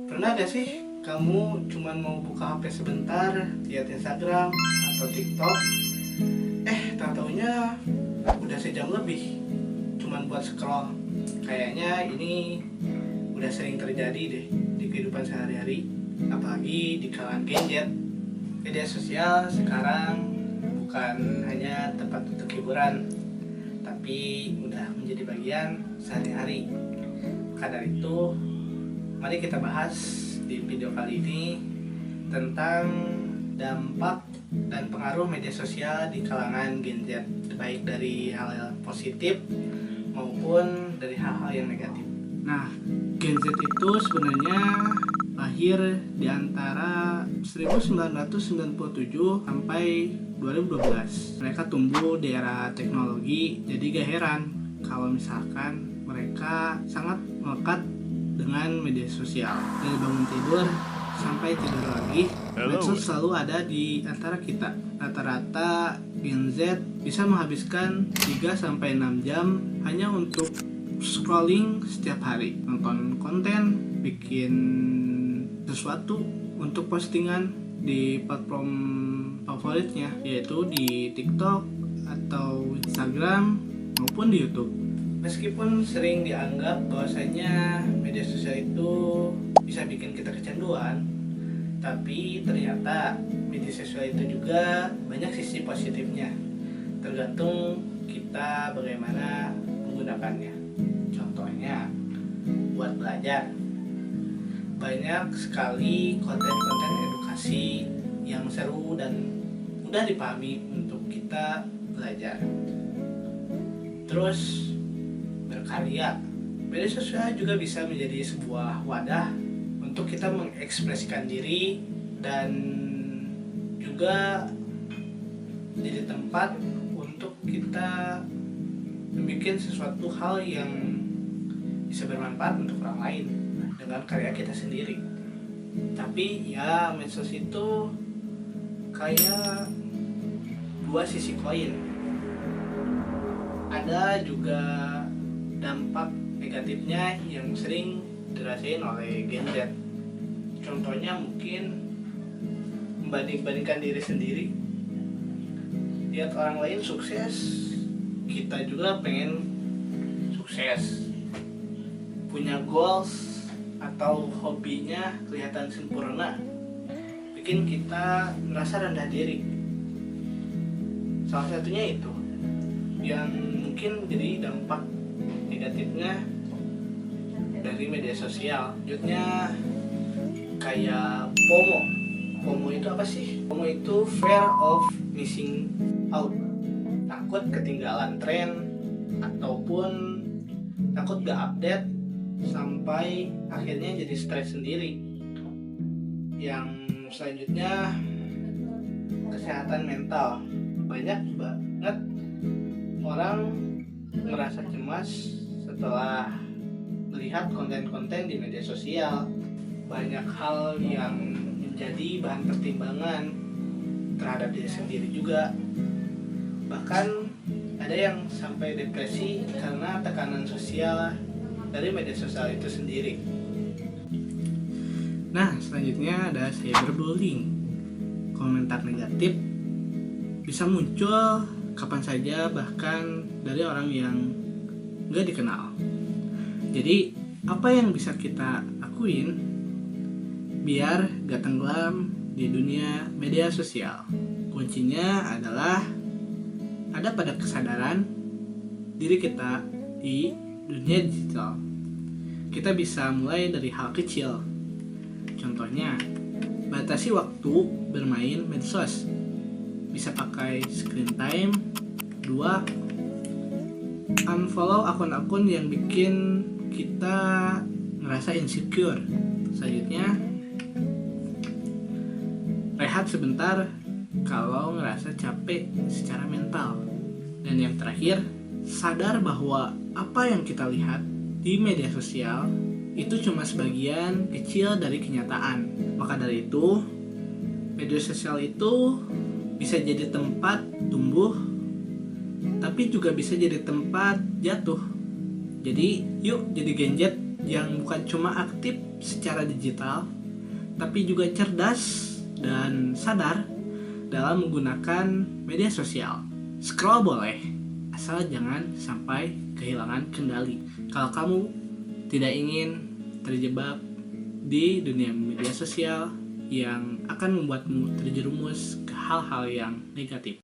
Pernah gak sih kamu cuman mau buka HP sebentar, lihat Instagram atau TikTok, tak taunya udah sejam lebih cuman buat scroll. Kayaknya ini udah sering terjadi deh di kehidupan sehari-hari, apalagi di kalangan gadget. Media sosial sekarang bukan hanya tempat untuk hiburan, tapi udah menjadi bagian sehari-hari. Maka dari itu, mari kita bahas di video kali ini tentang dampak dan pengaruh media sosial di kalangan Gen Z, baik dari hal positif maupun dari hal-hal yang negatif. Nah, Gen Z itu sebenarnya lahir di antara 1997 sampai 2012. Mereka tumbuh di era teknologi, jadi gak heran kalau misalkan mereka sangat melekat dengan media sosial. Dari bangun tidur sampai tidur lagi, medsos selalu ada di antara kita. Rata-rata Gen Z bisa menghabiskan 3-6 jam hanya untuk scrolling setiap hari, nonton konten, bikin sesuatu untuk postingan di platform favoritnya, yaitu di TikTok atau Instagram maupun di YouTube. Meskipun sering dianggap bahwasanya media sosial itu bisa bikin kita kecanduan, tapi ternyata media sosial itu juga banyak sisi positifnya, tergantung kita bagaimana menggunakannya. Contohnya buat belajar, banyak sekali konten-konten edukasi yang seru dan mudah dipahami untuk kita belajar. Terus berkarya, media sosial juga bisa menjadi sebuah wadah untuk kita mengekspresikan diri dan juga jadi tempat untuk kita membuat sesuatu hal yang bisa bermanfaat untuk orang lain dengan karya kita sendiri. Tapi ya, medsos itu kayak dua sisi koin. Ada juga dampak negatifnya yang sering dirasain oleh Gen Z. Contohnya mungkin membanding-bandingkan diri sendiri. Lihat orang lain sukses, kita juga pengen sukses. Punya goals atau hobinya kelihatan sempurna, bikin kita merasa rendah diri. Salah satunya itu yang mungkin jadi dampak negatifnya dari media sosial. Selanjutnya kayak FOMO. FOMO itu apa sih? FOMO itu fear of missing out, takut ketinggalan tren ataupun takut gak update, sampai akhirnya jadi stres sendiri. Yang selanjutnya kesehatan mental. Banyak banget orang merasa cemas setelah melihat konten-konten di media sosial. Banyak hal yang menjadi bahan pertimbangan terhadap diri sendiri juga. Bahkan ada yang sampai depresi karena tekanan sosial dari media sosial itu sendiri. Nah, selanjutnya ada cyberbullying. Komentar negatif bisa muncul kapan saja, bahkan dari orang yang gak dikenal. Jadi, apa yang bisa kita lakuin biar gak tenggelam di dunia media sosial? Kuncinya adalah ada pada kesadaran diri kita di dunia digital. Kita bisa mulai dari hal kecil. Contohnya, batasi waktu bermain medsos. Bisa pakai screen time. 2, unfollow akun-akun yang bikin kita ngerasa insecure. Selanjutnya, rehat sebentar kalau ngerasa capek secara mental. Dan yang terakhir, sadar bahwa apa yang kita lihat di media sosial itu cuma sebagian kecil dari kenyataan. Maka dari itu, media sosial itu bisa jadi tempat tumbuh, tapi juga bisa jadi tempat jatuh. Jadi yuk jadi gadget yang bukan cuma aktif secara digital, tapi juga cerdas dan sadar dalam menggunakan media sosial. Scroll boleh, asal jangan sampai kehilangan kendali. Kalau kamu tidak ingin terjebak di dunia media sosial yang akan membuatmu terjerumus ke hal-hal yang negatif.